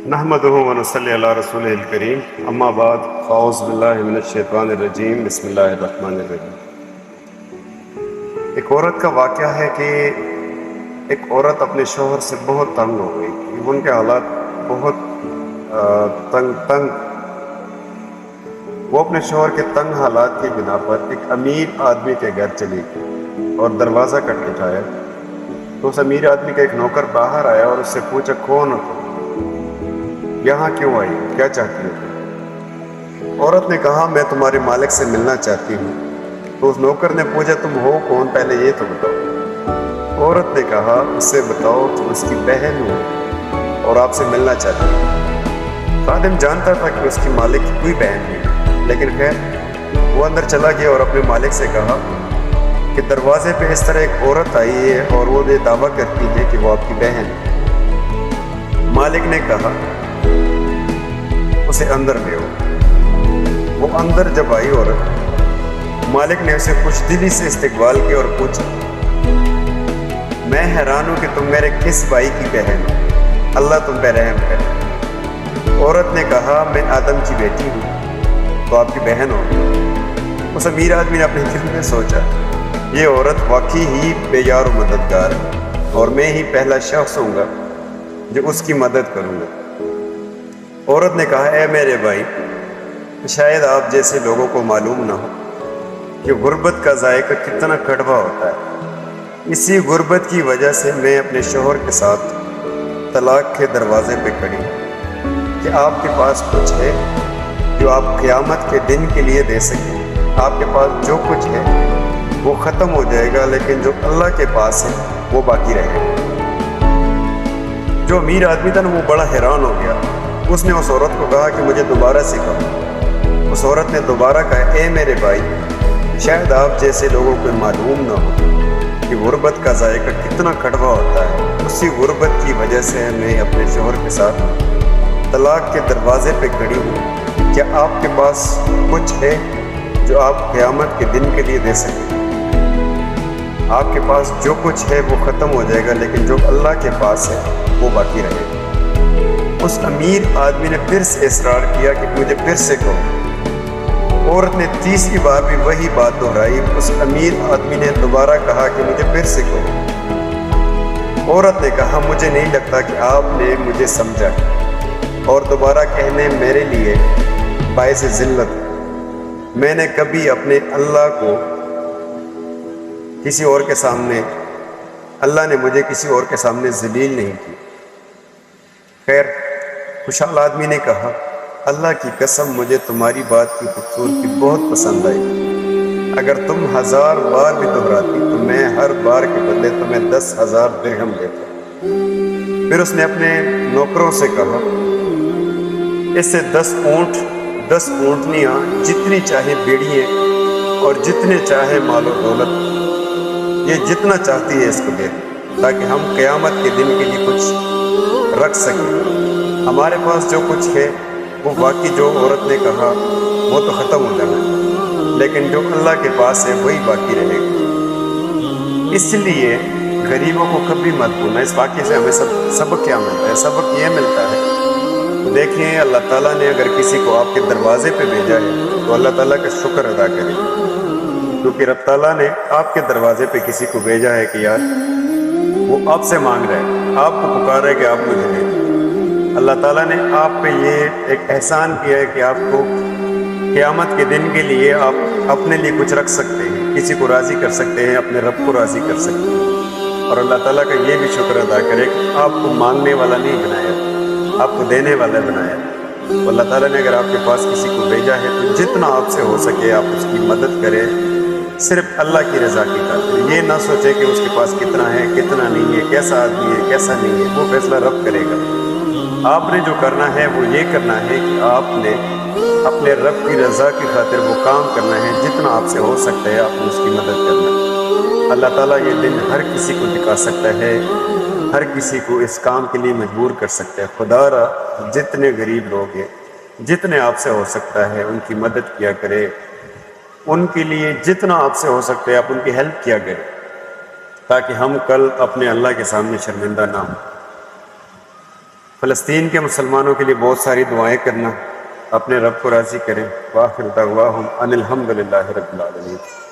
نحمدہ و نصلی علی رسولہ الکریم اما بعد فاعوذ باللہ من الشیطان الرجیم بسم اللہ الرحمن الرحیم۔ ایک عورت کا واقعہ ہے کہ ایک عورت اپنے شوہر سے بہت تنگ ہو گئی، ان کے حالات بہت تنگ وہ اپنے شوہر کے تنگ حالات کی بنا پر ایک امیر آدمی کے گھر چلی گئی اور دروازہ کھٹکھٹایا تو اس امیر آدمی کا ایک نوکر باہر آیا اور اس سے پوچھا، کون ہو تم؟ یہاں کیوں آئی؟ کیا چاہتی ہو؟ عورت نے کہا، میں تمہارے مالک سے ملنا چاہتی ہوں۔ تو اس نوکر نے پوچھا، تم ہو کون؟ پہلے یہ تو بتاؤ۔ عورت نے کہا، اس سے بتاؤ تم اس کی بہن ہو اور آپ سے ملنا چاہتی ہوں۔ خادم جانتا تھا کہ اس کی مالک کی کوئی بہن نہیں، لیکن خیر وہ اندر چلا گیا اور اپنے مالک سے کہا کہ دروازے پہ اس طرح ایک عورت آئی ہے اور وہ یہ دعویٰ کرتی ہے کہ وہ آپ کی بہن ہے۔ مالک نے کہا، اسے اندر لے آؤ۔ وہ اندر جب آئی عورت، مالک نے اسے خوش دلی سے استقبال کیا اور پوچھا، میں حیران ہوں کہ تم میرے کس بھائی کی بہن ہو؟ اللہ تم پہ رحم کرے۔ عورت نے کہا، میں آدم کی بیٹی ہوں، تو آپ کی بہن ہو۔ اس امیر آدمی نے اپنے دل میں سوچا، یہ عورت واقعی ہی بے یار و مددگار ہے اور میں ہی پہلا شخص ہوں گا جو اس کی مدد کروں گا۔ عورت نے کہا، اے میرے بھائی، شاید آپ جیسے لوگوں کو معلوم نہ ہو کہ غربت کا ذائقہ کتنا کڑوا ہوتا ہے۔ اسی غربت کی وجہ سے میں اپنے شوہر کے ساتھ طلاق کے دروازے پہ کھڑی ہوں کہ آپ کے پاس کچھ ہے جو آپ قیامت کے دن کے لیے دے سکیں۔ آپ کے پاس جو کچھ ہے وہ ختم ہو جائے گا، لیکن جو اللہ کے پاس ہے وہ باقی رہے گا۔ جو امیر آدمی تھا نا، وہ بڑا حیران ہو گیا۔ اس نے اس عورت کو کہا کہ مجھے دوبارہ سکھاؤ۔ اس عورت نے دوبارہ کہا، اے میرے بھائی، شاید آپ جیسے لوگوں کو معلوم نہ ہو کہ غربت کا ذائقہ کتنا کڑوا ہوتا ہے۔ اسی غربت کی وجہ سے میں اپنے شوہر کے ساتھ طلاق کے دروازے پہ کھڑی ہوں۔ کیا آپ کے پاس کچھ ہے جو آپ قیامت کے دن کے لیے دے سکیں؟ آپ کے پاس جو کچھ ہے وہ ختم ہو جائے گا، لیکن جو اللہ کے پاس ہے وہ باقی رہے گا۔ اس امیر آدمی نے پھر سے اصرار کیا کہ مجھے پھر سے کہو۔ عورت نے تیسری بار بھی وہی بات دہرائی۔ اس امیر آدمی نے دوبارہ کہا کہ مجھے پھر سے کہو۔ عورت نے کہا، مجھے نہیں لگتا کہ آپ نے مجھے سمجھا اور دوبارہ کہنے میرے لیے باعث ذلت ہے۔ میں نے کبھی اپنے اللہ کو کسی اور کے سامنے، اللہ نے مجھے کسی اور کے سامنے ذلیل نہیں کی۔ خیر، خوشحال آدمی نے کہا، اللہ کی قسم مجھے تمہاری بات کی خوبصورتی بہت پسند آئی۔ اگر تم 1000 بار بھی دہراتی تو میں ہر بار کے بدلے تمہیں 10,000 درہم دیتا۔ پھر اس نے اپنے نوکروں سے کہا، اس سے 10 اونٹ، 10 اونٹنیاں، جتنی چاہے بیڑیے اور جتنے چاہے مال و دولت، یہ جتنا چاہتی ہے اس کو دے، تاکہ ہم قیامت کے دن کے لیے کچھ رکھ سکیں۔ ہمارے پاس جو کچھ ہے وہ باقی، جو عورت نے کہا وہ تو ختم ہو جانا ہے، لیکن جو اللہ کے پاس ہے وہی باقی رہے گا۔ اس لیے غریبوں کو کبھی مت بھولنا۔ اس واقعے سے ہمیں سبق کیا ملتا ہے؟ سبق یہ ملتا ہے، دیکھیں اللہ تعالیٰ نے اگر کسی کو آپ کے دروازے پہ بھیجا ہے تو اللہ تعالیٰ کا شکر ادا کریں، کیونکہ رب تعالیٰ نے آپ کے دروازے پہ کسی کو بھیجا ہے کہ یار وہ آپ سے مانگ رہا ہے، آپ کو پکار رہا ہے کہ آپ مجھے دیں۔ اللہ تعالیٰ نے آپ پہ یہ ایک احسان کیا ہے کہ آپ کو قیامت کے دن کے لیے آپ اپنے لیے کچھ رکھ سکتے ہیں، کسی کو راضی کر سکتے ہیں، اپنے رب کو راضی کر سکتے ہیں۔ اور اللہ تعالیٰ کا یہ بھی شکر ادا کرے کہ آپ کو مانگنے والا نہیں بنایا، آپ کو دینے والا بنایا۔ تو اللہ تعالیٰ نے اگر آپ کے پاس کسی کو بھیجا ہے تو جتنا آپ سے ہو سکے آپ اس کی مدد کریں، صرف اللہ کی رضا کی خاطر۔ یہ نہ سوچے کہ اس کے پاس کتنا ہے کتنا نہیں ہے، کیسا آدمی ہے کیسا نہیں ہے، وہ فیصلہ رب کرے گا۔ آپ نے جو کرنا ہے وہ یہ کرنا ہے کہ آپ نے اپنے رب کی رضا کی خاطر وہ کام کرنا ہے، جتنا آپ سے ہو سکتا ہے آپ نے اس کی مدد کرنا ہے۔ اللہ تعالیٰ یہ دن ہر کسی کو دکھا سکتا ہے، ہر کسی کو اس کام کے لیے مجبور کر سکتا ہے۔ خدا را جتنے غریب لوگ ہیں، جتنے آپ سے ہو سکتا ہے ان کی مدد کیا کرے، ان کے لیے جتنا آپ سے ہو سکتا ہے آپ ان کی ہیلپ کیا کریں، تاکہ ہم کل اپنے اللہ کے سامنے شرمندہ نہ ہوں۔ فلسطین کے مسلمانوں کے لیے بہت ساری دعائیں کرنا، اپنے رب کو راضی کریں۔ وآخر دعواہم ان الحمد للہ رب العالمین۔